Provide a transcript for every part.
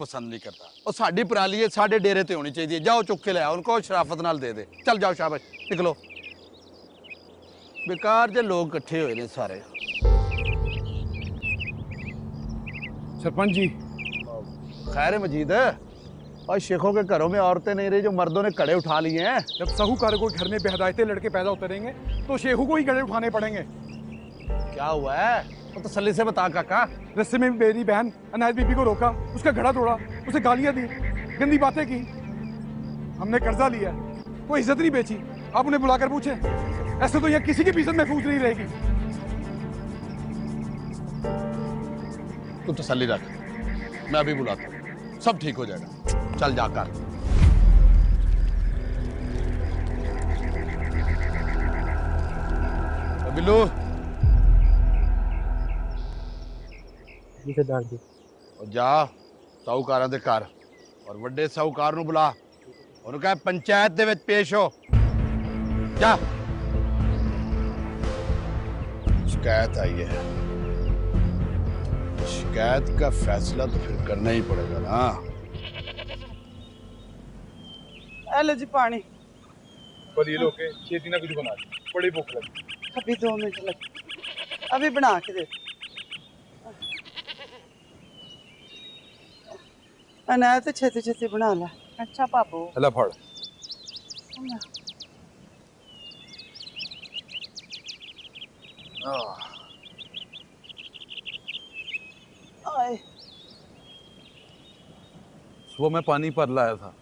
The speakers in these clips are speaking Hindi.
पसंद नहीं करता और साड़ी पराली है साढ़े डेरे ते होनी चाहिए। जाओ चुक के ले आओ उनको शराफत नाल दे दे। चल जाओ शाबाश निकलो। बेकार जे लोग इकट्ठे हुए ने सारे। सरपंच जी खैर है मजीद और शेखों के घरों में औरतें नहीं रही जो मर्दों ने कड़े उठा लिए हैं। जब साहूकार को घर में बेहदायते लड़के पैदा होते रहेंगे तो शेखू को ही गड़े उठाने पड़ेंगे। क्या हुआ है तो तसल्ली से बता काका। रस्ते में मेरी बहन अनायत बीबी को रोका, उसका घड़ा तोड़ा, उसे गालियां दी, गंदी बातें की। हमने कर्जा लिया, कोई इज्जत नहीं बेची। आप उन्हें बुलाकर पूछे, ऐसे तो यहाँ किसी की भी इज्जत महफूज नहीं रहेगी। तू तसल्ली रख, मैं अभी बुलाता हूँ, सब ठीक हो जाएगा। चल जाकर बिल्लू और जा साहूकारां दे घर और वड्डे साहूकार नूं बुला और कह पंचायत दे विच पेश हो। जा शिकायत आई है, शिकायत का फैसला तो फिर करना ही पड़ेगा ना। लो जी पानी। बोलिए लोग के छेती ना कुछ बना दे, बड़ी भूख लगी। अभी 2 मिनट लगे, अभी बना के दे। अनायत तो छेती छेती बना ला। अच्छा पापू अल्लाह फड़। आए सुबह मैं पानी पर लाया था,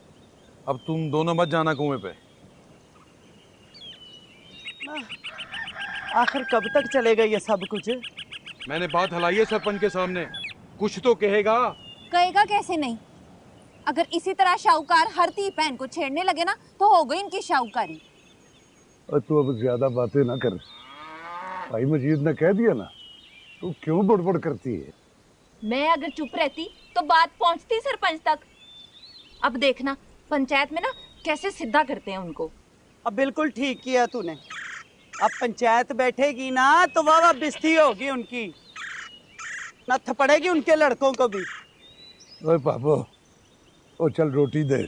अब तुम दोनों मत जाना कुएं पे। आखिर कब तक चलेगा ये सब कुछ? मैंने बात हलाई है सरपंच के सामने, कुछ तो कहेगा। कहेगा कैसे नहीं? अगर इसी तरह शाहूकार हर धी बहन को छेड़ने लगे ना तो हो गई इनकी शाहूकारी। और तू अब ज्यादा बातें ना कर, भाई मजीद ने कह दिया ना, तू क्यों बड़बड़ करती है? मैं अगर चुप रहती तो बात पहुंचती सरपंच तक। अब देखना पंचायत में ना कैसे सीधा करते हैं उनको। अब बिल्कुल ठीक किया तूने। अब पंचायत बैठेगी ना तो वाह बिस्ती होगी उनकी, नत्थ पड़ेगी उनके लड़कों को भी। ओए पापो, ओ चल रोटी दे।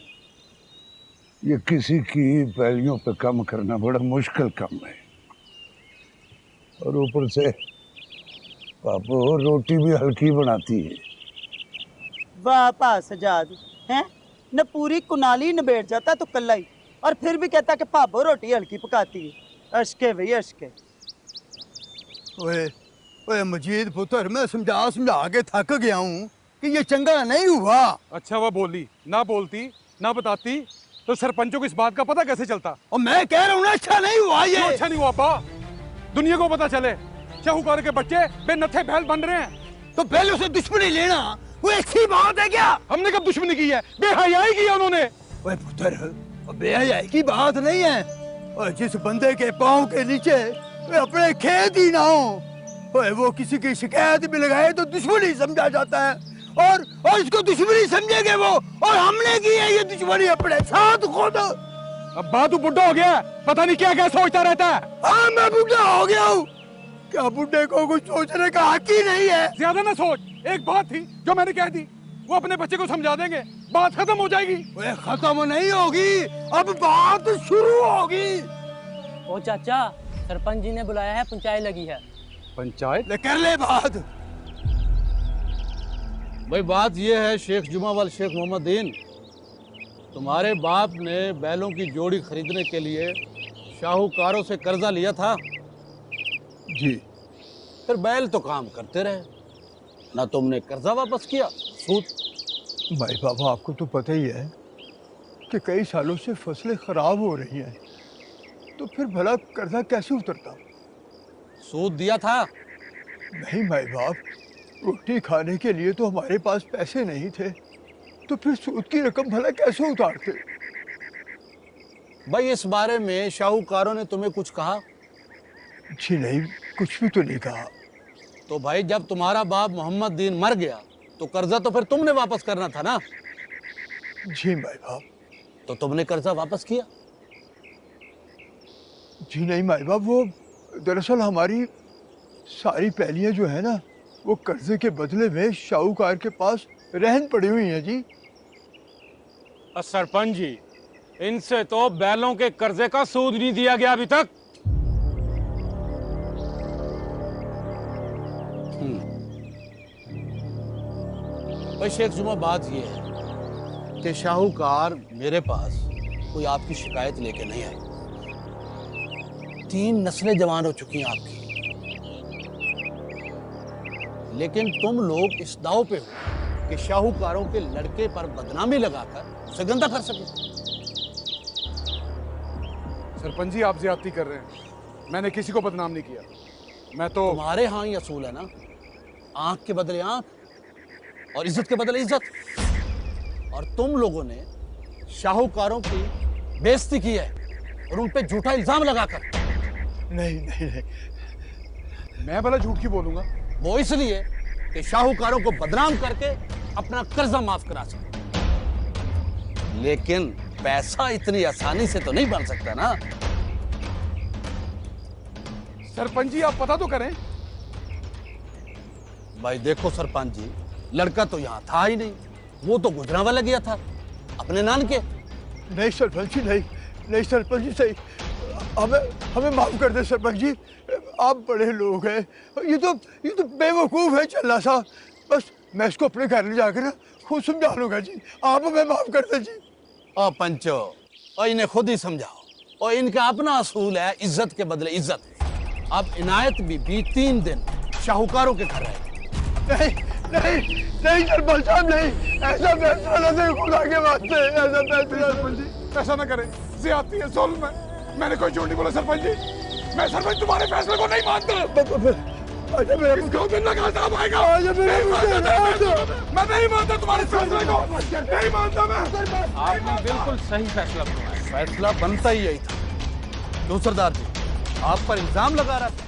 ये किसी की पैलियों पे काम करना बड़ा मुश्किल काम है, और ऊपर से पापो रोटी भी हल्की बनाती है। वाह पा सजाद है न, पूरी कुनाली न बैठ जाता तो कल्ला ही, और फिर भी कहता कि भाभो रोटी हल्की पकाती है। अशके भैया अशके। ओए ओए मजीद पुत्र, मैं समझा समझा के थक गया हूँ कि ये चंगा नहीं हुआ। अच्छा वह बोली ना, बोलती ना बताती तो सरपंचों को इस बात का पता कैसे चलता? और मैं कह रहा हूँ ना अच्छा नहीं हुआ ये। अच्छा नहीं हुआ अब्बा, दुनिया को पता चले शाहूकार के बच्चे बेनत्थे बैल बन रहे हैं। तो पहले उसे दुश्मनी लेना वो अच्छी बात है क्या? हमने कब दुश्मनी की है? बेहयाई की है उन्होंने। ओए पुत्र, बेहयाई की बात नहीं है। और जिस बंदे के पाँव के नीचे अपने खेत ही ना हो, ओए वो किसी की शिकायत भी लगाए तो दुश्मनी समझा जाता है, और इसको दुश्मनी समझेंगे वो, और हमने की है ये दुश्मनी अपने साथ खुद। अब्बा तू बुढ़ा हो गया, पता नहीं क्या क्या सोचता रहता है। हाँ मैं बुढ़ा हो गया हूँ, क्या बुढ़े को कुछ सोचने का हक ही नहीं है? ज्यादा ना सोच, एक बात थी जो मैंने कह दी, वो अपने बच्चे को समझा देंगे, बात खत्म हो जाएगी। ओए खत्म नहीं होगी, अब बात शुरू होगी। ओ चाचा, सरपंच जी ने बुलाया है, पंचायत लगी है। पंचायत? ले कर ले बात। भाई बात यह है शेख जुमावाल शेख मोहम्मदीन, तुम्हारे बाप ने बैलों की जोड़ी खरीदने के लिए शाहूकारों से कर्जा लिया था जी। फिर बैल तो काम करते रहे, ना तुमने कर्जा वापस किया, सूद। भाई बाबा आपको तो पता ही है कि कई सालों से फसलें खराब हो रही हैं, तो फिर भला कर्जा कैसे उतरता? सूद दिया था? नहीं भाई बाप, रोटी खाने के लिए तो हमारे पास पैसे नहीं थे, तो फिर सूद की रकम भला कैसे उतारते? भाई इस बारे में शाहूकारों ने तुम्हें कुछ कहा? जी नहीं, कुछ भी तो नहीं कहा। तो भाई जब तुम्हारा बाप मोहम्मद दीन मर गया तो कर्जा तो फिर तुमने वापस करना था ना? जी भाई बाप। तो तुमने कर्जा वापस किया? जी नहीं भाई बाप, वो दरअसल हमारी सारी पैलियां जो है ना, वो कर्जे के बदले में शाहूकार के पास रहन पड़ी हुई हैं जी। सरपंच जी, इनसे तो बैलों के कर्जे का सूद नहीं दिया गया अभी तक। भाई शेख जुमा, बात यह है कि शाहूकार मेरे पास कोई आपकी शिकायत लेके नहीं आए। 3 नस्लें जवान हो चुकी हैं आपकी, लेकिन तुम लोग इस दाव पे हो कि शाहूकारों के लड़के पर बदनामी लगाकर उसे गंदा कर सके। सरपंच जी, आप ज्यादती कर रहे हैं। मैंने किसी को बदनाम नहीं किया। मैं तो तुम्हारे यहाँ ही असूल है ना, आंख के बदले आंख और इज्जत के बदले इज्जत। और तुम लोगों ने शाहूकारों की बेइज्जती की है और उन पे झूठा इल्जाम लगाकर। नहीं नहीं नहीं, मैं भला झूठ क्यों बोलूंगा? वो इसलिए कि शाहूकारों को बदनाम करके अपना कर्जा माफ करा सके। लेकिन पैसा इतनी आसानी से तो नहीं बन सकता ना। सरपंच जी, आप पता तो करें। भाई देखो सरपंच जी, लड़का तो यहाँ था ही नहीं, वो तो गुजरांवाला गया था अपने नान के। नहीं सरपंच जी, नहीं नहीं सरपंच जी, सही हमें हमें माफ कर दे सरपंच जी। आप बड़े लोग हैं, ये तो बेवकूफ़ है चल्ला सा। बस मैं इसको अपने घर ले जाकर ना खुद समझा लूंगा जी। आप हमें माफ कर दे जी। और पंचो, और इन्हें खुद ही समझाओ। और इनका अपना असूल है इज्जत के बदले इज्जत। अब इनायत बीबी 3 दिन शाहूकारों के घर रहे। नहीं नहीं नहीं सरपंच साहब, नहीं, ऐसा फैसला न दे, खुदा के वास्ते ऐसा फैसला। सरपंच जी, ऐसा ना करें, ज्यादती है, जुल्म है। मैंने कोई झूठ नहीं बोला सरपंच जी। मैं सरपंच तुम्हारे फैसले को नहीं मानता। अच्छा मेरा इसको दिन लगा साहब आएगा। अच्छा मैं नहीं मानता तुम्हारे फैसले को, नहीं मानता मैं। आपने बिल्कुल सही फैसला बनाया। फैसला बनता ही यही था। क्यों सरदार जी, आप पर इल्जाम लगा रहा था।